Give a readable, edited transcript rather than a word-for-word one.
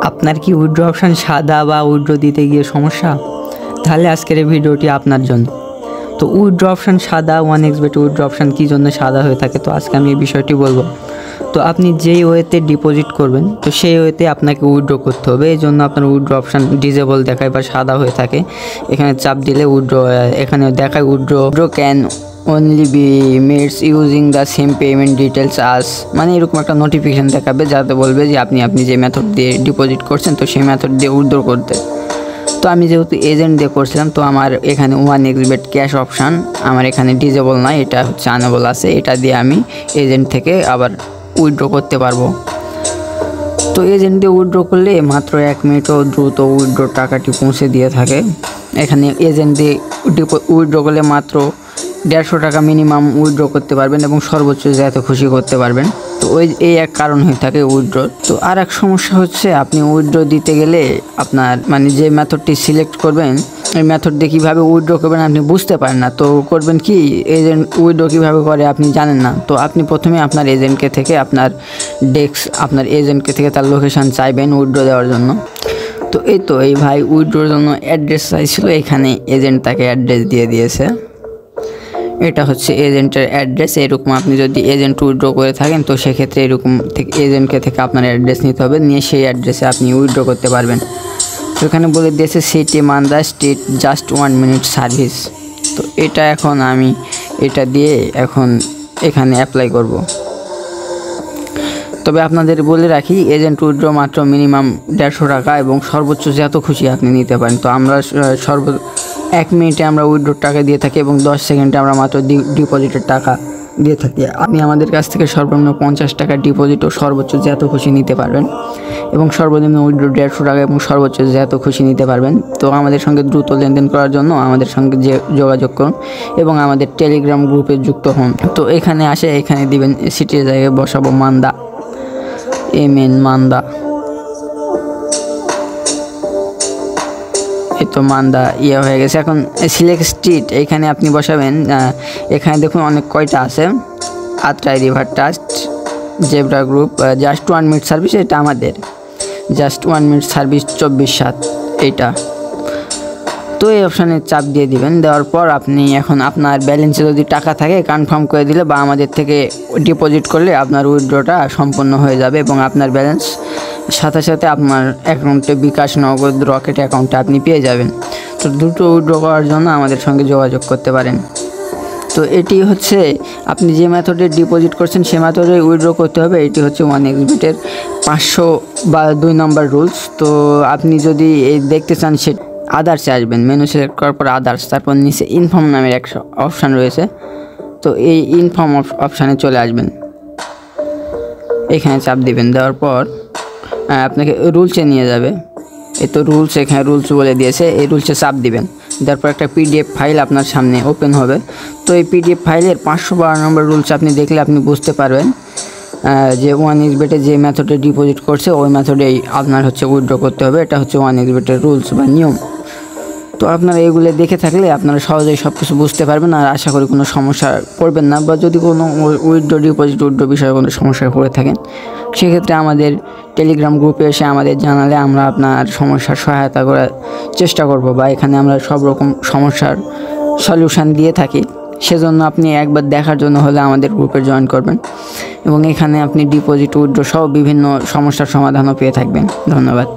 আপনার কি withdraw option সাদা বা উইথড্র দিতে গিয়ে সমস্যা? তাহলে আজকের এই ভিডিওটি আপনার জন্য। তো উইথড্র অপশান সাদা, 1xBet উইথড্র অপশান কী জন্য সাদা হয়ে থাকে, তো আজকে আমি এই বিষয়টি বলবো। তো আপনি যেই ওয়েতে ডিপোজিট করবেন, তো সেই ওয়েতে আপনাকে উইথড্র করতে হবে। এই জন্য আপনার উইথড্র অপশান ডিজেবল দেখায় বা সাদা হয়ে থাকে। এখানে চাপ দিলে উইথড্র, এখানে দেখায় withdraw can only be made using the same payment details as, মানে এরকম একটা নোটিফিকেশান দেখাবে যাতে বলবে যে আপনি যে মেথড দিয়ে ডিপোজিট করছেন তো সেই মেথড দিয়ে উইথড্র করতে। তো আমি যেহেতু এজেন্ট দিয়ে করছিলাম, তো আমার এখানে 1xBet ক্যাশ অপশান আমার এখানে ডিজেবল নয়, এটা হচ্ছে আনেবল আছে। এটা দিয়ে আমি এজেন্ট থেকে আবার উইথড্র করতে পারবো। তো এজেন্ট দিয়ে উইথড্র করলে মাত্র 1 মিনিটও দ্রুত উইথড্র টাকাটি পৌঁছে দিয়ে থাকে। এখানে এজেন্ট দিয়ে উইথড্র করলে মাত্র 150 টাকা মিনিমাম উইথড্র করতে পারবেন এবং সর্বোচ্চ যত খুশি করতে পারবেন। তো এই এক কারণ হয়ে থাকে উইথড্র। তো আর এক সমস্যা হচ্ছে, আপনি উইথড্র দিতে গেলে আপনার মানে যে মেথডটি সিলেক্ট করবেন এই মেথড দিয়ে কীভাবে উইথড্র করবেন আপনি বুঝতে পারেন না। তো করবেন কি, এজেন্ট উইথড্র কীভাবে করে আপনি জানেন না। তো আপনি প্রথমে আপনার এজেন্টকে থেকে আপনার এজেন্টকে থেকে তার লোকেশান চাইবেন উইথড্র দেওয়ার জন্য। তো এই ভাই উইথড্রোর জন্য অ্যাড্রেস চাইছিল, এখানে এজেন্ট তাকে অ্যাড্রেস দিয়ে দিয়েছে। এটা হচ্ছে এজেন্টের অ্যাড্রেস। এরকম আপনি যদি এজেন্ট উইথড্র করে থাকেন তো সেক্ষেত্রে এরকম থেকে এজেন্টকে থেকে আপনার অ্যাড্রেস নিতে হবে, নিয়ে সেই অ্যাড্রেসে আপনি উইথড্র করতে পারবেন। তো এখানে বলে দিয়েছে city Malda state, just 1 minute service. তো এটা এখন আমি এটা দিয়ে এখন এখানে অ্যাপ্লাই করব। তবে আপনাদের বলে রাখি, এজেন্ট উইথড্র মাত্র মিনিমাম 150 টাকা এবং সর্বোচ্চ যত খুশি আপনি নিতে পারেন। তো আমরা 1 মিনিটে আমরা উইথড্র টাকা দিয়ে থাকি এবং 10 সেকেন্ডে আমরা মাত্র ডিপোজিটের টাকা দিয়ে থাকি। আপনি আমাদের কাছ থেকে সর্বনিম্ন 50 টাকা ডিপোজিট ও সর্বোচ্চ যত খুশি নিতে পারবেন এবং সর্বনিম্ন উইথড্র 150 টাকা এবং সর্বোচ্চ যত খুশি নিতে পারবেন। তো আমাদের সঙ্গে দ্রুত লেনদেন করার জন্য আমাদের সঙ্গে যোগাযোগ করুন এবং আমাদের টেলিগ্রাম গ্রুপে যুক্ত হন। তো এখানে এখানে দিবেন সিটির জায়গায় বসাবো মান্দা, MN মান্দা। তো মান্দা হয়ে গেছে। এখন সিলেক্ট স্ট্রিট এইখানে আপনি বসাবেন। এখানে দেখুন অনেক কয়টা আছে, Atrai river trust, zebra group, just 1 minute service, এটা আমাদের জাস্ট 1 মিনিট সার্ভিস 24/7 এইটা। তো এই অপশানে চাপ দিয়ে দিবেন। দেওয়ার পর আপনি এখন আপনার ব্যালেন্সে যদি টাকা থাকে কনফার্ম করে দিলে বা আমাদের থেকে ডিপোজিট করলে আপনার উইথড্রটা সম্পন্ন হয়ে যাবে এবং আপনার ব্যালেন্স সাথে সাথে আপনার অ্যাকাউন্টে বিকাশ, নগদ, রকেট অ্যাকাউন্টে আপনি পেয়ে যাবেন। তো দ্রুত উইথড্র করার জন্য আমাদের সঙ্গে যোগাযোগ করতে পারেন। তো এটি হচ্ছে আপনি যে মেথডে ডিপোজিট করছেন সে মেথডে উইথড্র করতে হবে। এটি হচ্ছে 1xBet-এর 500 বা 2 নম্বর রুলস। তো আপনি যদি এই দেখতে চান সে আদার্সে আসবেন, মেনু সিলেক্ট করার পর আদার্স, তারপর নিচে ইনফর্ম নামের একটা অপশান রয়েছে। তো এই ইনফর্ম অপশানে চলে আসবেন, এখানে চাপ দিবেন। দেওয়ার পর আপনাকে রুলসে নিয়ে যাবে। এই তো রুলস, এখানে রুলস বলে দিয়েছে, এই রুলসে চাপ দিবেন। তারপর একটা PDF ফাইল আপনার সামনে ওপেন হবে। তো এই PDF ফাইলের 512 নম্বর রুলস আপনি দেখলে আপনি বুঝতে পারবেন যে 1xBet-এ যে মেথডে ডিপোজিট করছে ওই মেথডেই আপনার হচ্ছে উইথড্র করতে হবে। এটা হচ্ছে 1xBet-এর রুলস বা নিয়ম। তো আপনারা এগুলো দেখে থাকলে আপনারা সহজেই সব কিছু বুঝতে পারবেন আর আশা করি কোনো সমস্যা পড়বেন না। বা যদি কোনো উইথড্র উইথড্র বিষয়ে কোনো সমস্যায় পড়ে থাকেন সেক্ষেত্রে আমাদের টেলিগ্রাম গ্রুপে এসে আমাদের জানালে আমরা আপনার সমস্যার সহায়তা করার চেষ্টা করব বা এখানে আমরা সব রকম সমস্যার সলিউশন দিয়ে থাকি। সেজন্য আপনি একবার দেখার জন্য হলে আমাদের গ্রুপে জয়েন করবেন এবং এখানে আপনি ডিপোজিট, উইথড্র সহ বিভিন্ন সমস্যার সমাধানও পেয়ে থাকবেন। ধন্যবাদ।